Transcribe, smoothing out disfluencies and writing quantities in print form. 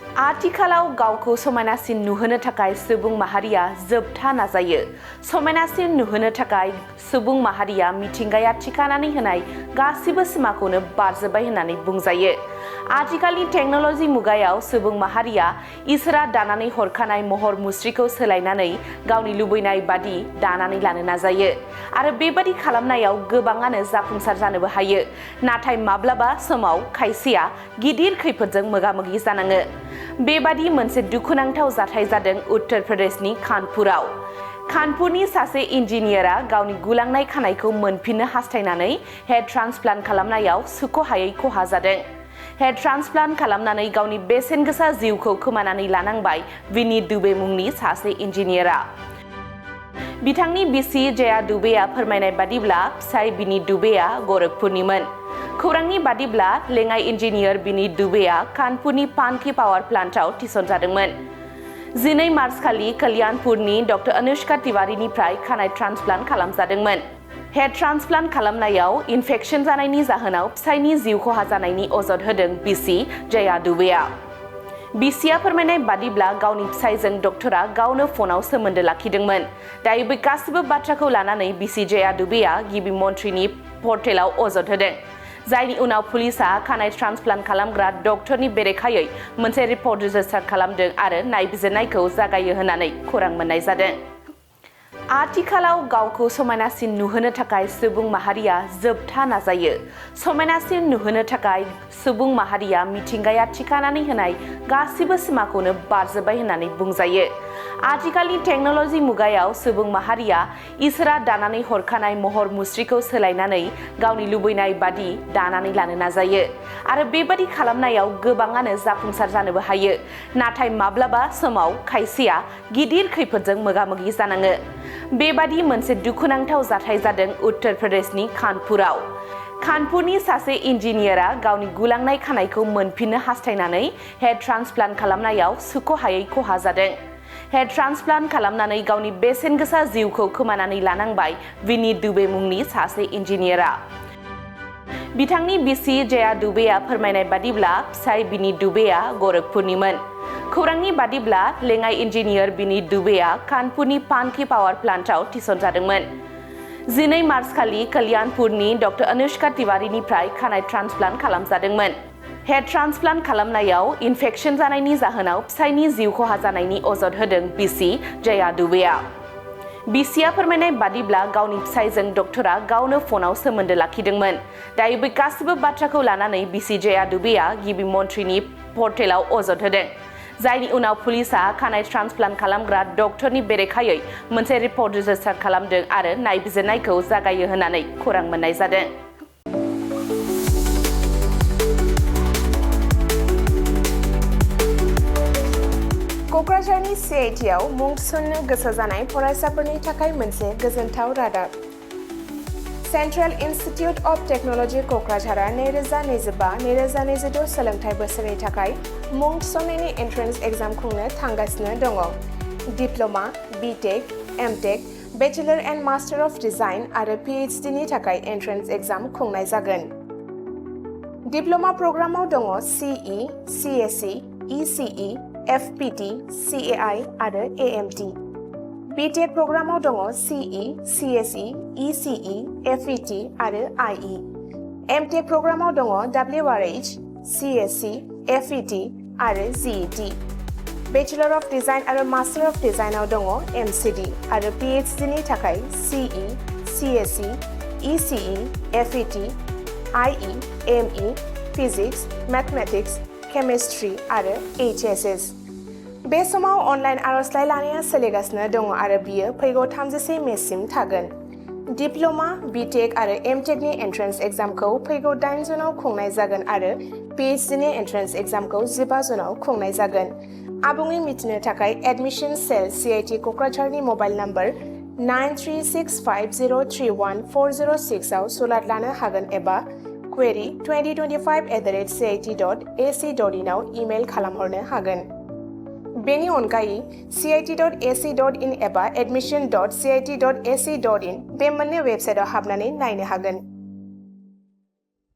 आथिखालाव गावखौ समायनासिन नुहोनो थाखाय सुबुं माहारिया जोबथा नाजायो। समायनासिन नुहोनो थाखाय सुबुं माहारिया मिथिंगाया थिखानानै होनाय गासिबो सिमाखौनो बारजोबबाय होननानै बुंजायो। आथिखालनि टेक्न'लजि मुगायाव सुबुं माहारिया इसोरा दानानै हरखानाय महर मुस्रिखौ सोलायनानै गावनि लुबैनाय बादि दानानै लानो नाजायो आरो बेबादि खालामनायाव गोबाङानो जाफुंसार जानोबो हायो। नाथाय माब्लाबा समाव खायसेया गिदिर खैफोदजों मोगा-मोगि जानाङो। बेबादि मोनसे दुखुनांथाव जाथाय जादों उत्तर प्रदेशनि कानपुराव। कानपुरनि सासे इन्जिनियारा गावनि गुलांनाय खानायखौ मोनफिननो हास्थायनानै हेड ट्रान्सप्लान्ट खालामनायाव सुख'हायै खहा जादों। हेड ट्रान्सप्लान्ट खालामनानै गावनि बेसेन गोसा जिउखौ खोमानानै लानांबाय विनी दुबे मुंनि सासे इन्जिनियारा। बिथांनि बिसि जया दुबेआ फोरमायनाय बादिब्ला फिसाय विनी दुबेआ गोरखपुरनिमोन। खौरांनि बादिब्ला लेङाइ इन्जिनियार विनी दुबेआ कानपुरनि पानकी पावार प्लान्टआव थिसनजादोंमोन। 12 मार्च खालि कल्याणपुरनि डक्टर अनुष्का तिवारीनिफ्राय खानाय ट्रान्सप्लान्ट खालामजादोंमोन। हेड ट्रान्सप्लान्ट खालामनायाव इनफेक्शन जानायनि जाहोनाव फिसायनि जिउ खहा जानायनि अजद होदों बिसि जया दुबेआ। बिसिया फोरमायनाय बादिब्ला गावनि फिसायजों डक्टरा गावनो फनाव सोमोन्दो लाखिदोंमोन। दायो बे गासिबो बाथ्राखौ लानानै बिसि जया दुबेआ गिबि मन्थ्रिनि पर्टेलाव अजद होदों। जायनि उनाव पुलिसआ खानाय ट्रान्सप्लान्ट खालामग्रा डक्टरनि बेरेखायै मोनसे रिपर्ट रेजिस्टार खालामदों आरो नायबिजिरनायखौ जागायो होननानै खौरां मोननाय जादों। आथिखालाव गावखौ समायनासिन नुहोनो थाखाय सुबुं माहारिया जोबथा नाजायो। समायनासिन नुहोनो थाखाय सुबुं माहारिया मिथिंगाया थिखानानै होनाय गासिबो सिमाखौनो बारजोबबाय होननानै बुंजायो। आथिखालनि टेक्न'लजि मुगायाव सुबुं माहारिया इसोरा दानानै हरखानाय महर मुस्रिखौ सोलायनानै गावनि लुबैनाय बादि दानानै लानो नाजायो आरो बेबादि खालामनायाव गोबाङानो जाफुंसार जानोबो हायो। नाथाय माब्लाबा समाव खायसेया गिदिर खैफोदजों मोगा-मोगि जानाङो। बेबादि मोनसे दुखुनांथाव जाथाय जादों उत्तर प्रदेशनि कानपुराव। कानपुरनि सासे इन्जिनियारा गावनि गुलांनाय खानायखौ मोनफिननो हास्थायनानै हेड ट्रान्सप्लान्ट खालामनायाव सुख'हायै खहा जादों। हेड ट्रान्सप्लान्ट खालामनानै गावनि बेसेन गोसा जिउखौ खोमानानै लानांबाय विनी दुबे मुंनि सासे इन्जिनियारा। बिथांनि बिसि जया दुबेआ फोरमायनाय बादिब्ला फिसाय विनी दुबेआ गोरखपुरनिमोन। खौरांनि बादिब्ला लेङाइ इन्जिनियार विनी दुबेआ कानपुरनि पानकी पावार प्लान्टआव थिसनजादोंमोन। 12 मार्च खालि कल्याणपुरनि डक्टर अनुष्का तिवारीनिफ्राय खानाय ट्रान्सप्लान्ट खालामजादोंमोन। हेड ट्रान्सप्लान्ट खालामनायाव इनफेक्शन जानायनि जाहोनाव फिसायनि जिउ खहा जानायनि अजद होदों बिसि जया दुबेआ। बिसिया फोरमायनाय बादिब्ला गावनि फिसायजों डक्टरा गावनो फनाव सोमोन्दो लाखिदोंमोन। दायो बे गासिबो बाथ्राखौ लानानै बिसि जया दुबेआ गिबि मन्थ्रिनि पर्टेलाव अजद होदों। जायनि उनाव पुलिसआ खानाय ट्रान्सप्लान्ट खालामग्रा डक्टरनि बेरेखायै मोनसे रिपर्ट रेजिस्टार खालामदों आरो नायबिजिरनायखौ जागायो होननानै खौरां मोननाय जादों। क'क्राझारनि CITआव मुं थिसननो गोसो जानाय फरायसाफोरनि थाखाय मोनसे गोजोनथाव रादाब। सेन्ट्रेल इन्स्टिटिउट अफ टेक्न'लजि क'क्राझारआ 2025-2026 सोलोंथाइ बोसोरनि थाखाय मुं थिसननायनि एन्ट्रेन्स एग्जाम खुंनो थांगासिनो दङ। Diploma, BTech, MTech, bachelor and master of design आरो PhD नि थाखाय एन्ट्रेन्स एग्जाम खुंनाय जागोन। डिप्ल'मा प्रग्रामाव दङ CE, CSE, ECE, FPT, CAI आरो AMT। BTech प्रग्रामाव दङ CE, CSE, ECE, FET आरो IE। MTech प्रग्रामाव दङ WRH, CSE, FET आरो GET। बेचेलर अफ डिजाइन आरो मास्टार अफ डिजाइनआव दङ MCD आरो PhD नि थाखाय CE, CSE, ECE, FET, IE, ME, physics, mathematics, chemistry आरो HSS। बे समाव अनलाइन आर'जलाइ लानाया सोलिगासिनो दङ आरो बियो फैगौ 30 मेसिम थागोन। डिप्ल'मा, BTech आरो MTech नि एन्ट्रेन्स एग्जामखौ फैगौ 8 जुनाव खुंनाय जागोन आरो PhD नि एन्ट्रेन्स एग्जामखौ 15 जुनाव खुंनाय जागोन। आबुङै मिथिनो थाखाय एडमिशन सेल CIT क'क्राझारनि मबाइल नम्बर 9365031406 आव सुलाद लानो हागोन एबा query2025@cit.ac.in आव इमेल खालामहरनो हागोन। बेनि अनगायै cit.ac.in एबा admission.cit.ac.in बे मोननै वेबसाइटआव हाबनानै नायनो हागोन।